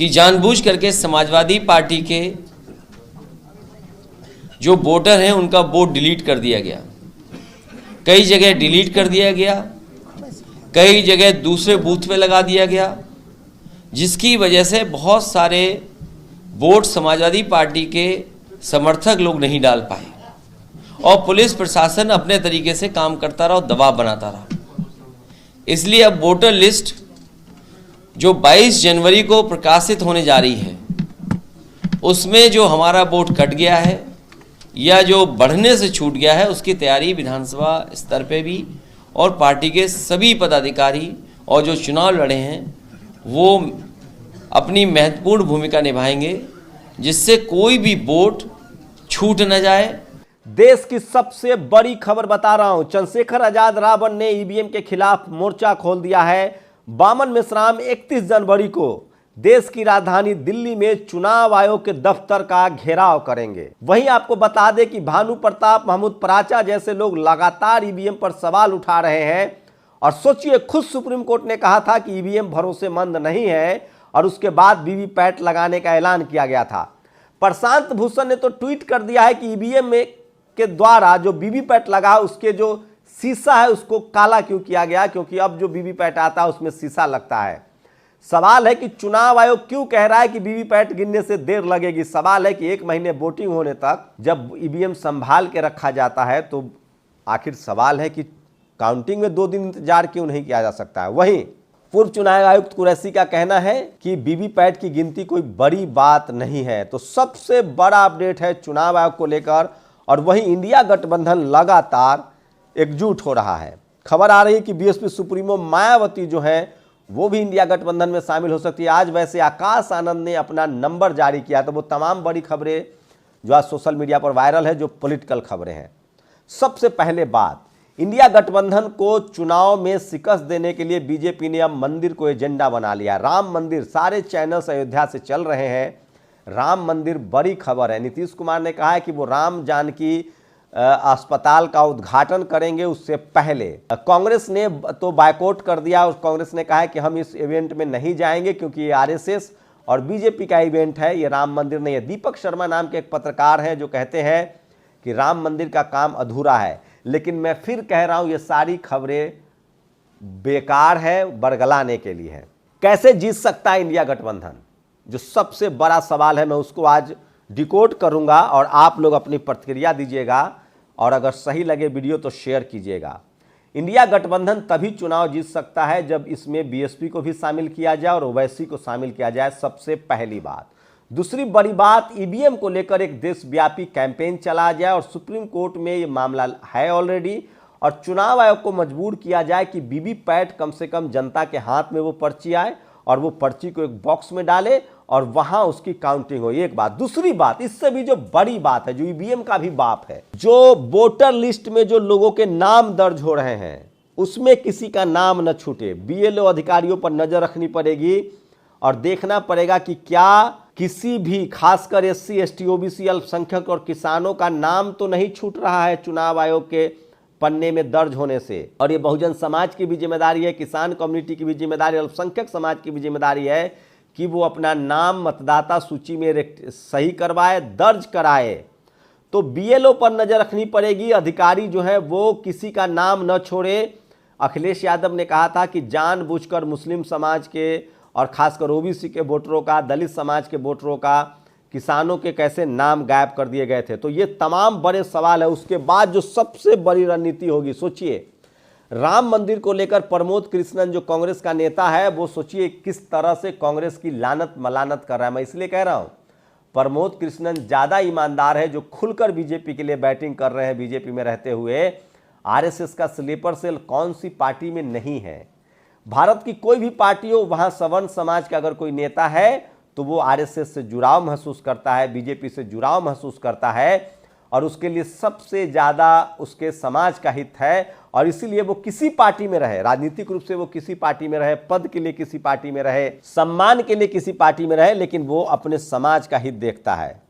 कि जानबूझ करके समाजवादी पार्टी के जो वोटर हैं उनका वोट डिलीट कर दिया गया। कई जगह डिलीट कर दिया गया, कई जगह दूसरे बूथ पे लगा दिया गया, जिसकी वजह से बहुत सारे वोट समाजवादी पार्टी के समर्थक लोग नहीं डाल पाए और पुलिस प्रशासन अपने तरीके से काम करता रहा और दबाव बनाता रहा। इसलिए अब वोटर लिस्ट जो 22 जनवरी को प्रकाशित होने जा रही है, उसमें जो हमारा वोट कट गया है या जो बढ़ने से छूट गया है, उसकी तैयारी विधानसभा स्तर पे भी और पार्टी के सभी पदाधिकारी और जो चुनाव लड़े हैं वो अपनी महत्वपूर्ण भूमिका निभाएंगे, जिससे कोई भी वोट छूट न जाए। देश की सबसे बड़ी खबर बता रहा हूं, चंद्रशेखर आजाद रावण ने ईवीएम के खिलाफ मोर्चा खोल दिया है। बामन मेश्राम 31 जनवरी को देश की राजधानी दिल्ली में चुनाव आयोग के दफ्तर का घेराव करेंगे। वहीं आपको बता दें कि भानु प्रताप, महमूद पराचा जैसे लोग लगातार ईवीएम पर सवाल उठा रहे हैं। और सोचिए, खुद सुप्रीम कोर्ट ने कहा था कि ईवीएम भरोसेमंद नहीं है और उसके बाद वीवीपैट लगाने का ऐलान किया गया था। प्रशांत भूषण ने तो ट्वीट कर दिया है कि ईवीएम में के द्वारा जो वीवीपैट लगा उसके जो शीशा है उसको काला क्यों किया गया, क्योंकि अब जो वीवीपैट आता है उसमें शीशा लगता है। सवाल है कि चुनाव आयोग क्यों कह रहा है कि वीवीपैट गिनने से देर लगेगी। सवाल है कि 1 महीने वोटिंग होने तक जब ईवीएम संभाल के रखा जाता है तो आखिर सवाल है कि काउंटिंग में 2 दिन इंतजार क्यों नहीं किया जा सकता है। वहीं पूर्व चुनाव आयुक्त कुरैशी का कहना है कि वीवीपैट की गिनती कोई बड़ी बात नहीं है। तो सबसे बड़ा अपडेट है चुनाव आयोग को लेकर। और वहीं इंडिया गठबंधन लगातार एकजुट हो रहा है। खबर आ रही है कि बीएसपी सुप्रीमो मायावती जो है वो भी इंडिया गठबंधन में शामिल हो सकती है। आज वैसे आकाश आनंद ने अपना नंबर जारी किया, तो वो तमाम बड़ी खबरें जो आज सोशल मीडिया पर वायरल है, जो पॉलिटिकल खबरें हैं। सबसे पहले बात, इंडिया गठबंधन को चुनाव में शिकस्त देने के लिए बीजेपी ने अब मंदिर को एजेंडा बना लिया। राम मंदिर, सारे चैनल्स अयोध्या से चल रहे हैं। राम मंदिर बड़ी खबर है। नीतीश कुमार ने कहा है कि वो राम जानकी अस्पताल का उद्घाटन करेंगे उससे पहले। कांग्रेस ने तो बायकॉट कर दिया और कांग्रेस ने कहा है कि हम इस इवेंट में नहीं जाएंगे क्योंकि ये आरएसएस और बीजेपी का इवेंट है, ये राम मंदिर नहीं है। दीपक शर्मा नाम के एक पत्रकार हैं जो कहते हैं कि राम मंदिर का काम अधूरा है। लेकिन मैं फिर कह रहा हूं, ये सारी खबरें बेकार है, बरगलाने के लिए है। कैसे जीत सकता है इंडिया गठबंधन, जो सबसे बड़ा सवाल है, मैं उसको आज डिकोड करूंगा और आप लोग अपनी प्रतिक्रिया दीजिएगा और अगर सही लगे वीडियो तो शेयर कीजिएगा। इंडिया गठबंधन तभी चुनाव जीत सकता है जब इसमें बीएसपी को भी शामिल किया जाए और ओवैसी को शामिल किया जाए, सबसे पहली बात। दूसरी बड़ी बात, ईवीएम को लेकर एक देशव्यापी कैंपेन चला जाए और सुप्रीम कोर्ट में ये मामला है ऑलरेडी, और चुनाव आयोग को मजबूर किया जाए कि वीवीपैट कम से कम जनता के हाथ में वो पर्ची आए और वो पर्ची को एक बॉक्स में डाले और वहां उसकी काउंटिंग हो। एक बात। दूसरी बात, इससे भी जो बड़ी बात है, जो ईवीएम का भी बाप है, जो वोटर लिस्ट में जो लोगों के नाम दर्ज हो रहे हैं उसमें किसी का नाम न छूटे। बीएलओ अधिकारियों पर नजर रखनी पड़ेगी और देखना पड़ेगा कि क्या किसी भी, खासकर एससी, एसटी, ओबीसी, अल्पसंख्यक और किसानों का नाम तो नहीं छूट रहा है चुनाव आयोग के पन्ने में दर्ज होने से। और ये बहुजन समाज की भी जिम्मेदारी है, किसान कम्युनिटी की भी जिम्मेदारी, अल्पसंख्यक समाज की भी जिम्मेदारी है कि वो अपना नाम मतदाता सूची में सही करवाए, दर्ज कराए। तो बीएलओ पर नजर रखनी पड़ेगी, अधिकारी जो है वो किसी का नाम न छोड़े। अखिलेश यादव ने कहा था कि जानबूझकर मुस्लिम समाज के और खासकर ओबीसी के वोटरों का, दलित समाज के वोटरों का, किसानों के कैसे नाम गायब कर दिए गए थे। तो ये तमाम बड़े सवाल है। उसके बाद जो सबसे बड़ी रणनीति होगी, सोचिए, राम मंदिर को लेकर प्रमोद कृष्णन जो कांग्रेस का नेता है, वो सोचिए किस तरह से कांग्रेस की लानत मलानत कर रहा है। मैं इसलिए कह रहा हूं, प्रमोद कृष्णन ज्यादा ईमानदार है जो खुलकर बीजेपी के लिए बैटिंग कर रहे हैं। बीजेपी में रहते हुए आरएसएस का स्लीपर सेल कौन सी पार्टी में नहीं है। भारत की कोई भी पार्टी हो, वहां सवर्ण समाज का अगर कोई नेता है तो वो आरएसएस से जुड़ाव महसूस करता है, बीजेपी से जुड़ाव महसूस करता है और उसके लिए सबसे ज्यादा उसके समाज का हित है। और इसीलिए वो किसी पार्टी में रहे, राजनीतिक रूप से वो किसी पार्टी में रहे, पद के लिए किसी पार्टी में रहे, सम्मान के लिए किसी पार्टी में रहे, लेकिन वो अपने समाज का हित देखता है।